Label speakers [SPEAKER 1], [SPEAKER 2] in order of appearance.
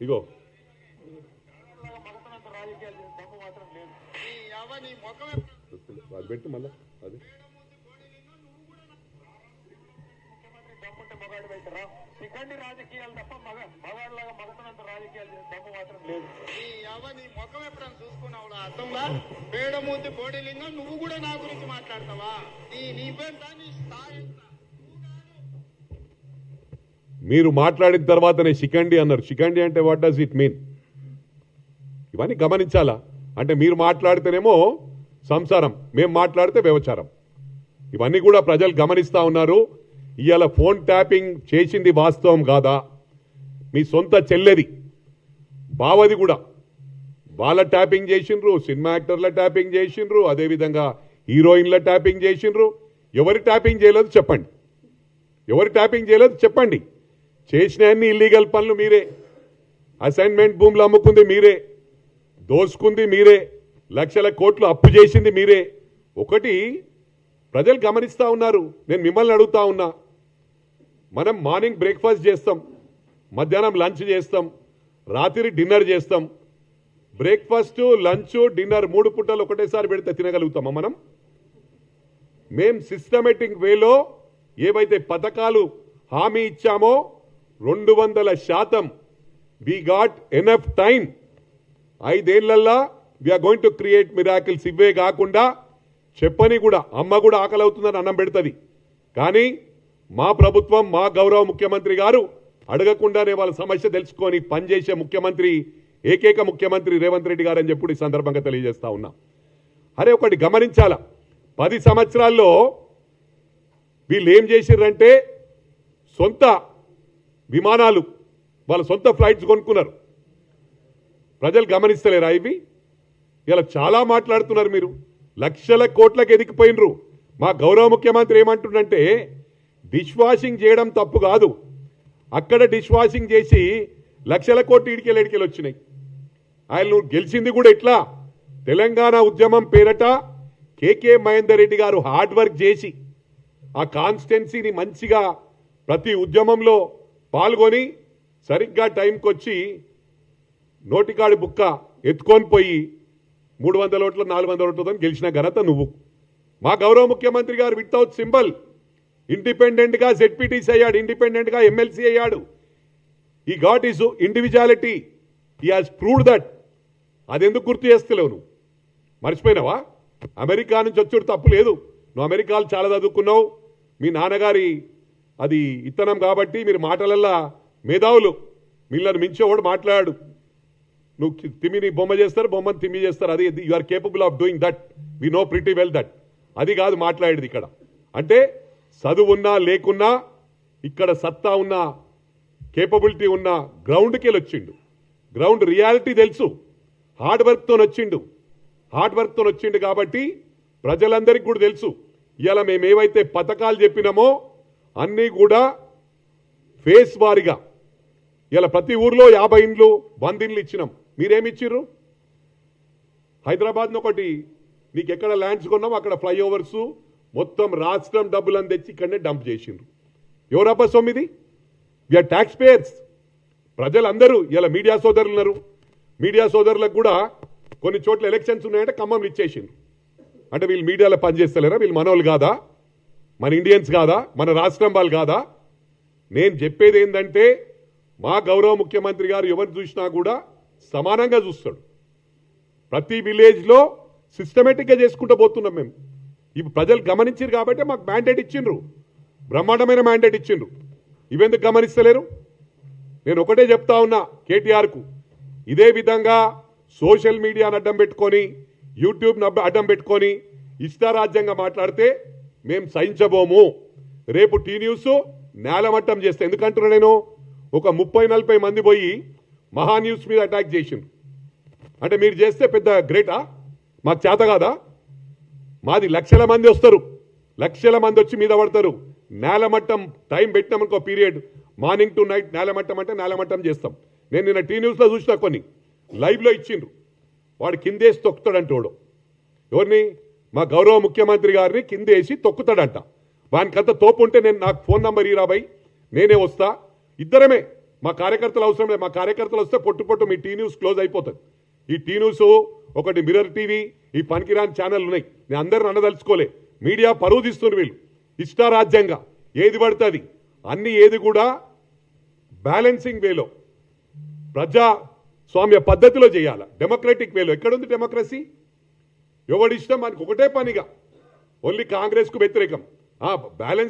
[SPEAKER 1] ఇగో అది పెట్టు మళ్ళా అది
[SPEAKER 2] సిగ్గండి రాజకీయాలు తప్ప మగాళ్ళగా మగతనంత రాజకీయాలు దమ్ము మాత్రం లేదు. నీ ముఖం ఎప్పుడైనా చూసుకున్నావు అర్థంలా పేడమూతి బోడిలింగం నువ్వు కూడా నా గురించి మాట్లాడతావా? నీ స్థాయి
[SPEAKER 1] మీరు మాట్లాడిన తర్వాతనే శిఖండి అన్నారు. శిఖండి అంటే వాట్ డస్ ఇట్ మీన్? ఇవన్నీ గమనించాలా? అంటే మీరు మాట్లాడితేనేమో సంసారం, మేము మాట్లాడితే వ్యభిచారం. ఇవన్నీ కూడా ప్రజలు గమనిస్తూ ఉన్నారు. ఇవాళ ఫోన్ ట్యాపింగ్ చేసింది వాస్తవం కాదా? మీ సొంత చెల్లెది బావది కూడా వాళ్ళ ట్యాపింగ్ చేసిండ్రు, సినిమా యాక్టర్ల ట్యాపింగ్ చేసిండ్రు, అదేవిధంగా హీరోయిన్ల ట్యాపింగ్ చేసిండ్రు. ఎవరి ట్యాపింగ్ చేయలేదు చెప్పండి, ఎవరి ట్యాపింగ్ చేయలేదు చెప్పండి. చేసిన అన్ని ఇల్లీగల్ పనులు మీరే, అసైన్మెంట్ భూములు అమ్ముకుంది మీరే, దోసుకుంది మీరే, లక్షల కోట్లు అప్పు చేసింది మీరే. ఒకటి ప్రజలు గమనిస్తూ ఉన్నారు. నేను మిమ్మల్ని అడుగుతా ఉన్నా, మనం మార్నింగ్ బ్రేక్ఫాస్ట్ చేస్తాం, మధ్యాహ్నం లంచ్ చేస్తాం, రాత్రి డిన్నర్ చేస్తాం. బ్రేక్ఫాస్ట్, లంచ్, డిన్నర్ 3 పూటలు ఒకటేసారి పెడితే తినగలుగుతామా మనం? మేం సిస్టమేటిక్ వేలో ఏవైతే పథకాలు హామీ ఇచ్చామో 200% వి గాట్ ఎనఫ్ టైం. 5 ఏళ్లల్లా we are going to create miracles. ఇవే కాకుండా చెప్పని కూడా అమ్మ కూడా ఆకలి అవుతుందని అన్నం పెడుతుంది. కానీ మా ప్రభుత్వం, మా గౌరవ ముఖ్యమంత్రి గారు అడగకుండానే వాళ్ళ సమస్య తెలుసుకొని పనిచేసే ముఖ్యమంత్రి, ఏకైక ముఖ్యమంత్రి రేవంత్ రెడ్డి గారు అని చెప్పి ఈ సందర్భంగా తెలియజేస్తా ఉన్నా. అరే ఒకటి గమనించాల, 10 సంవత్సరాల్లో వీళ్ళు ఏం చేసిర్రంటే సొంత విమానాలు, వాళ్ళ సొంత ఫ్లైట్స్ కొనుక్కున్నారు. ప్రజలు గమనిస్తలేరా ఇవి? ఇలా చాలా మాట్లాడుతున్నారు మీరు. లక్షల కోట్లకు ఎదిగిపోయినరు. మా గౌరవ ముఖ్యమంత్రి ఏమంటుండంటే డిష్ వాషింగ్ చేయడం తప్పు కాదు, అక్కడ డిష్ వాషింగ్ చేసి లక్షల కోట్లు ఇడికెళ్ళి వచ్చినాయి. ఆయన గెలిచింది కూడా ఇట్లా తెలంగాణ ఉద్యమం పేరట కేకే మహేందర్ రెడ్డి గారు హార్డ్ వర్క్ చేసి ఆ కాన్స్టిట్యున్సీని మంచిగా ప్రతి ఉద్యమంలో పాల్గొని సరిగ్గా టైంకి వచ్చి నోటికాడి బుక్క ఎత్తుకొని పోయి 300 ఓట్లు 400 ఓట్లతో గెలిచిన ఘనత నువ్వు. మా గౌరవ ముఖ్యమంత్రి గారు వితౌట్ సింబల్ ఇండిపెండెంట్గా జెడ్పీటీసీ అయ్యాడు, ఇండిపెండెంట్గా ఎమ్మెల్సీ అయ్యాడు. ఈ got is individuality, he has proved that. అదెందుకు గుర్తు చేస్తలేవు నువ్వు? మర్చిపోయినావా? అమెరికా నుంచి వచ్చాడు తప్పు లేదు, నువ్వు అమెరికాలో చాలా చదువుకున్నావు, మీ నాన్నగారి అది ఇత్తనం కాబట్టి మీరు మాటలల్లా మేధావులు, మిమ్మల్ని మించేవాడు మాట్లాడాడు. నువ్వు తిమ్మిని బొమ్మ చేస్తారు, బొమ్మని తిమ్మి చేస్తారు. అది you are capable of doing that, we know pretty well that. అది కాదు మాట్లాడేది ఇక్కడ. అంటే చదువున్నా లేకున్నా ఇక్కడ సత్తా ఉన్న కేపబిలిటీ ఉన్న గ్రౌండ్కి వెళ్ళి వచ్చిండు. గ్రౌండ్ రియాలిటీ తెలుసు, హార్డ్ వర్క్తో వచ్చిండు కాబట్టి ప్రజలందరికీ కూడా తెలుసు. ఇవాళ మేము ఏవైతే పథకాలు చెప్పినామో అన్నీ కూడా ఫేస్ వారిగా ఇలా ప్రతి ఊర్లో 50 ఇండ్లు 100 ఇండ్లు ఇచ్చినాం. మీరేమిచ్చిర్రు? హైదరాబాద్ను ఒకటి నీకు ఎక్కడ ల్యాండ్స్ కొన్నాం అక్కడ ఫ్లైఓవర్స్ మొత్తం రాష్ట్రం డబ్బులను తెచ్చి ఇక్కడనే డంప్ చేసిండ్రు. ఎవరబ్బా సొమ్మిది? We are tax payers. ప్రజలందరూ ఇలా మీడియా సోదరులు ఉన్నారు, మీడియా సోదరులకు కూడా కొన్ని చోట్ల ఎలక్షన్స్ ఉన్నాయంటే ఖమ్మంలు ఇచ్చేసిండ్రు. అంటే వీళ్ళు మీడియాలో పనిచేస్తలేరా? వీళ్ళు మనోళ్ళు కాదా? మన ఇండియన్స్ కాదా? మన రాష్ట్రం వాళ్ళు కాదా? నేను చెప్పేది ఏంటంటే మా గౌరవ ముఖ్యమంత్రి గారు ఎవరు చూసినా కూడా సమానంగా చూస్తాడు. ప్రతి విలేజ్లో సిస్టమేటిక్గా చేసుకుంటూ పోతున్నాం మేము. ఇప్పుడు ప్రజలు గమనించారు కాబట్టి మాకు మ్యాండేట్ ఇచ్చిండ్రు, బ్రహ్మాండమైన మ్యాండేట్ ఇచ్చిండ్రు. ఇవెందుకు గమనిస్తలేరు? నేను ఒకటే చెప్తా ఉన్నా కేటీఆర్కు, ఇదే విధంగా సోషల్ మీడియాను అడ్డం పెట్టుకొని యూట్యూబ్ను అడ్డం పెట్టుకొని ఇష్టారాజ్యంగా మాట్లాడితే మేము సహించబోము. రేపు టీ న్యూస్ నేలమట్టం చేస్తే, ఎందుకంటున్నా నేను ఒక 30-40 మంది పోయి మహా న్యూస్ మీద అటాక్ చేసిండ్రు. అంటే మీరు చేస్తే పెద్ద గ్రేటా? మాకు చేత కాదా? మాది లక్షల మంది వస్తారు, లక్షల మంది వచ్చి మీద పడతారు. నేలమట్టం టైం పెట్టినామనుకో పీరియడ్, మార్నింగ్ టు నైట్ నేలమట్టం అంటే నేలమట్టం చేస్తాం. నేను నిన్న టీ న్యూస్లో చూసిన కొన్ని లైవ్లో ఇచ్చిండ్రు. వాడు కిందేసి తొక్కుతాడంట. వాడు ఎవరిని? మా గౌరవ ముఖ్యమంత్రి గారిని కిందేసి తొక్కుతాడంట. వానికంత తోపు ఉంటే నేను నాకు ఫోన్ నంబర్ ఇరాబాయి, నేనే వస్తా, ఇద్దరమే మా కార్యకర్తలు అవసరం లేదు. మా కార్యకర్తలు వస్తే పొట్టు మీ టీ న్యూస్ క్లోజ్ అయిపోతుంది. ఈ టీ న్యూస్ ఒకటి మిర్రర్ టీవీ ఈ పనికిరాని ఛానల్ ఉన్నాయి. నేను అందరిని అనదలుచుకోలే. మీడియా పరువు తీస్తున్నారు వీళ్ళు ఇష్టారాజ్యంగా ఏది పడుతుంది అన్ని ఏది కూడా బ్యాలెన్సింగ్ వేలో ప్రజాస్వామ్య పద్ధతిలో చేయాలి. డెమోక్రటిక్ వేలో ఎక్కడుంది డెమోక్రసీ? ఎవడి ఇష్టం మనకు ఒకటే పనిగా ఓన్లీ కాంగ్రెస్కు వ్యతిరేకం బ్యాలెన్స్